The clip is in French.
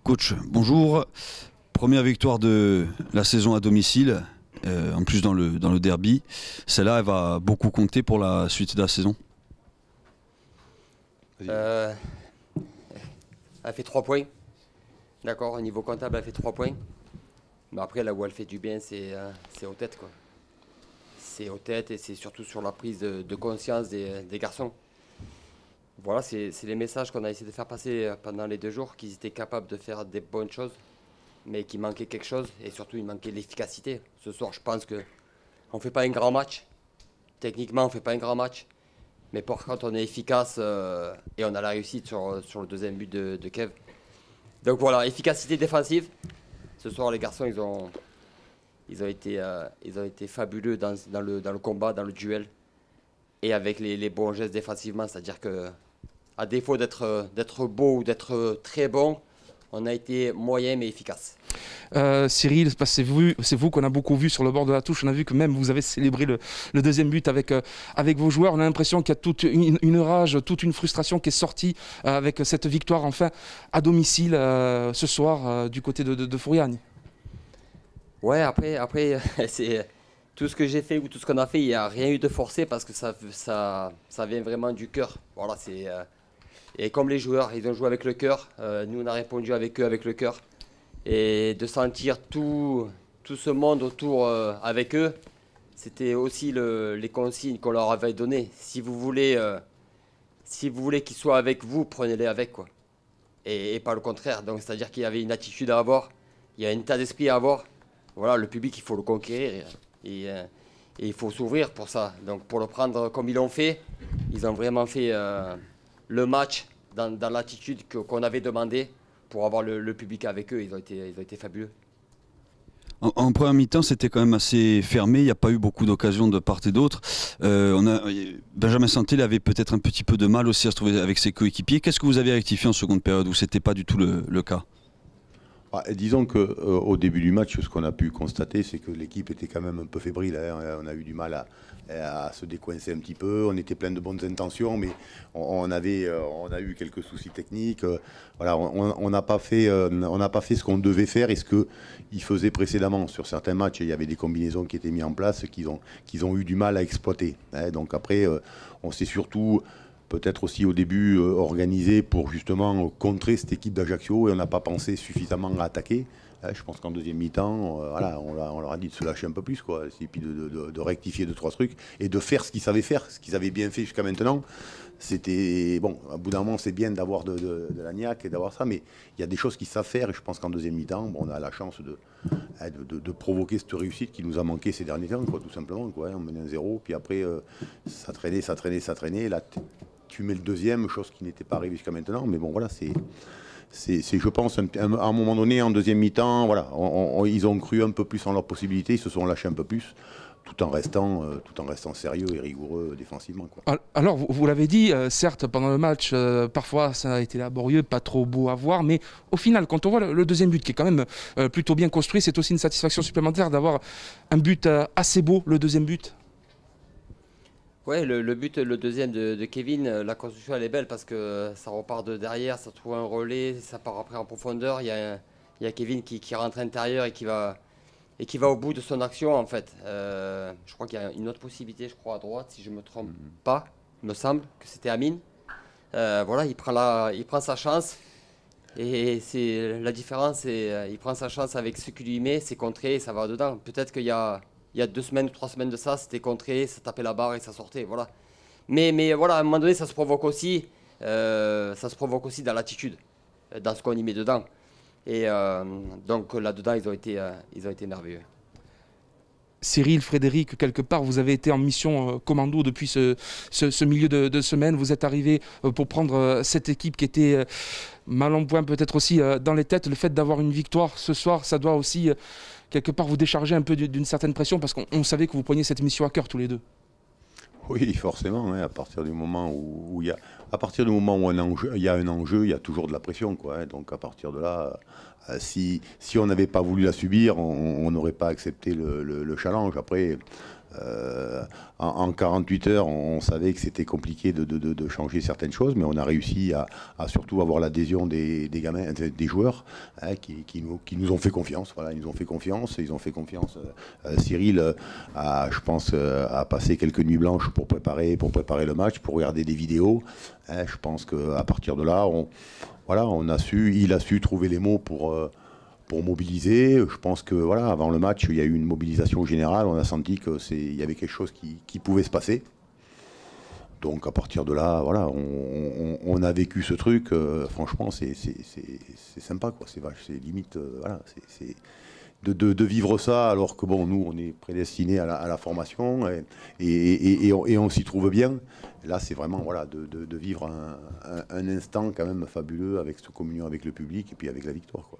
Coach, bonjour. Première victoire de la saison à domicile, en plus dans le derby. Celle-là, elle va beaucoup compter pour la suite de la saison. Elle fait 3 points. D'accord, au niveau comptable, elle fait 3 points. Mais après, là où elle fait du bien, c'est aux têtes, quoi. C'est aux têtes et c'est surtout sur la prise de conscience des garçons. Voilà, c'est les messages qu'on a essayé de faire passer pendant les 2 jours, qu'ils étaient capables de faire des bonnes choses, mais qu'il manquait quelque chose et surtout il manquait l'efficacité. Ce soir, je pense qu'on ne fait pas un grand match. Techniquement, on ne fait pas un grand match. Mais par contre, on est efficace et on a la réussite sur le deuxième but de Kev. Donc voilà, efficacité défensive. Ce soir, les garçons, ils ont été fabuleux dans le combat, dans le duel. Et avec les bons gestes défensivement, c'est-à-dire que à défaut d'être beau ou d'être très bon, on a été moyen mais efficace. Cyril, c'est vous qu'on a beaucoup vu sur le bord de la touche. On a vu que même vous avez célébré le deuxième but avec vos joueurs. On a l'impression qu'il y a toute une rage, toute une frustration qui est sortie avec cette victoire enfin à domicile ce soir du côté de Fouriane. Ouais, après c'est tout ce que j'ai fait ou tout ce qu'on a fait, il n'y a rien eu de forcé parce que ça vient vraiment du cœur. Voilà, et comme les joueurs, ils ont joué avec le cœur, nous on a répondu avec eux avec le cœur. Et de sentir tout ce monde autour avec eux, c'était aussi les consignes qu'on leur avait données. Si vous voulez qu'ils soient avec vous, prenez-les avec, quoi. Et pas le contraire. Donc c'est-à-dire qu'il y avait une attitude à avoir, il y a un état d'esprit à avoir. Voilà, le public, il faut le conquérir et il faut s'ouvrir pour ça. Donc pour le prendre comme ils l'ont fait, ils ont vraiment fait le match dans l'attitude qu'on avait demandé pour avoir le public avec eux. Ils ont été fabuleux. En première mi-temps, c'était quand même assez fermé. Il n'y a pas eu beaucoup d'occasions de part et d'autre. Benjamin Santé avait peut-être un petit peu de mal aussi à se trouver avec ses coéquipiers. Qu'est-ce que vous avez rectifié en seconde période où ce n'était pas du tout le cas? Disons qu'au début du match, ce qu'on a pu constater, c'est que l'équipe était quand même un peu fébrile. On a eu du mal à se décoincer un petit peu. On était plein de bonnes intentions, mais on a eu quelques soucis techniques. Voilà, on n'a pas fait ce qu'on devait faire et ce qu'ils faisaient précédemment. Sur certains matchs, il y avait des combinaisons qui étaient mises en place qu'ils ont eu du mal à exploiter. Donc après, on s'est surtout peut-être aussi au début organisé pour justement contrer cette équipe d'Ajaccio et on n'a pas pensé suffisamment à attaquer. Je pense qu'en deuxième mi-temps, voilà, on leur a dit de se lâcher un peu plus, quoi, et puis de rectifier 2-3 trucs et de faire ce qu'ils savaient faire, ce qu'ils avaient bien fait jusqu'à maintenant. C'était bon, à bout d'un moment, c'est bien d'avoir de la niaque et d'avoir ça, mais il y a des choses qu'ils savent faire et je pense qu'en deuxième mi-temps, bon, on a la chance de provoquer cette réussite qui nous a manqué ces derniers temps, quoi, tout simplement, quoi. On menait un 0, puis après, ça traînait. Là, tu mets le deuxième, chose qui n'était pas arrivée jusqu'à maintenant, mais bon, voilà, c'est je pense, à un moment donné, en deuxième mi-temps, voilà, ils ont cru un peu plus en leurs possibilités, ils se sont lâchés un peu plus, tout en restant sérieux et rigoureux défensivement, quoi. Alors, vous l'avez dit, certes, pendant le match, parfois ça a été laborieux, pas trop beau à voir, mais au final, quand on voit le deuxième but, qui est quand même plutôt bien construit, c'est aussi une satisfaction supplémentaire d'avoir un but assez beau, le deuxième but. Ouais, le but, le deuxième de Kevin, la construction elle est belle parce que ça repart de derrière, ça trouve un relais, ça part après en profondeur. Il y a Kevin qui rentre à l'intérieur et qui va au bout de son action en fait. Je crois qu'il y a une autre possibilité, je crois à droite, si je ne me trompe pas. Il me semble que c'était Amine. Voilà, il prend sa chance et c'est la différence. Il prend sa chance avec ce qu'il lui met, c'est contré et ça va dedans. Peut-être qu'il y a 2 semaines ou 3 semaines de ça, c'était contré, ça tapait la barre et ça sortait, voilà. Mais voilà, à un moment donné, ça se provoque aussi dans l'attitude, dans ce qu'on y met dedans. Et donc là-dedans, ils ont été merveilleux. Cyril, Frédéric, quelque part, vous avez été en mission commando depuis ce milieu de semaine. Vous êtes arrivé pour prendre cette équipe qui était mal en point, peut-être aussi dans les têtes. Le fait d'avoir une victoire ce soir, ça doit aussi, quelque part, vous décharger un peu d'une certaine pression parce qu'on savait que vous preniez cette mission à cœur tous les deux. Oui, forcément, à partir du moment où il y a, à partir du moment où il y a un enjeu, il y a toujours de la pression, quoi. Donc à partir de là, si on n'avait pas voulu la subir, on n'aurait pas accepté le challenge. Après, en 48 heures, on savait que c'était compliqué de changer certaines choses, mais on a réussi à surtout avoir l'adhésion des gamins, des joueurs, hein, qui nous ont fait confiance. Voilà, ils nous ont fait confiance. Ils ont fait confiance. Cyril, je pense, a passé quelques nuits blanches pour préparer le match, pour regarder des vidéos. Hein, je pense qu'à partir de là, il a su trouver les mots pour mobiliser. Je pense que voilà, avant le match, il y a eu une mobilisation générale. On a senti qu'il y avait quelque chose qui pouvait se passer. Donc à partir de là, voilà, on a vécu ce truc. Franchement, c'est sympa, quoi. C'est limite, voilà, c'est de vivre ça, alors que bon, nous, on est prédestinés à la formation et on s'y trouve bien. Là, c'est vraiment voilà, de vivre un instant quand même fabuleux avec cette communion avec le public et puis avec la victoire, quoi.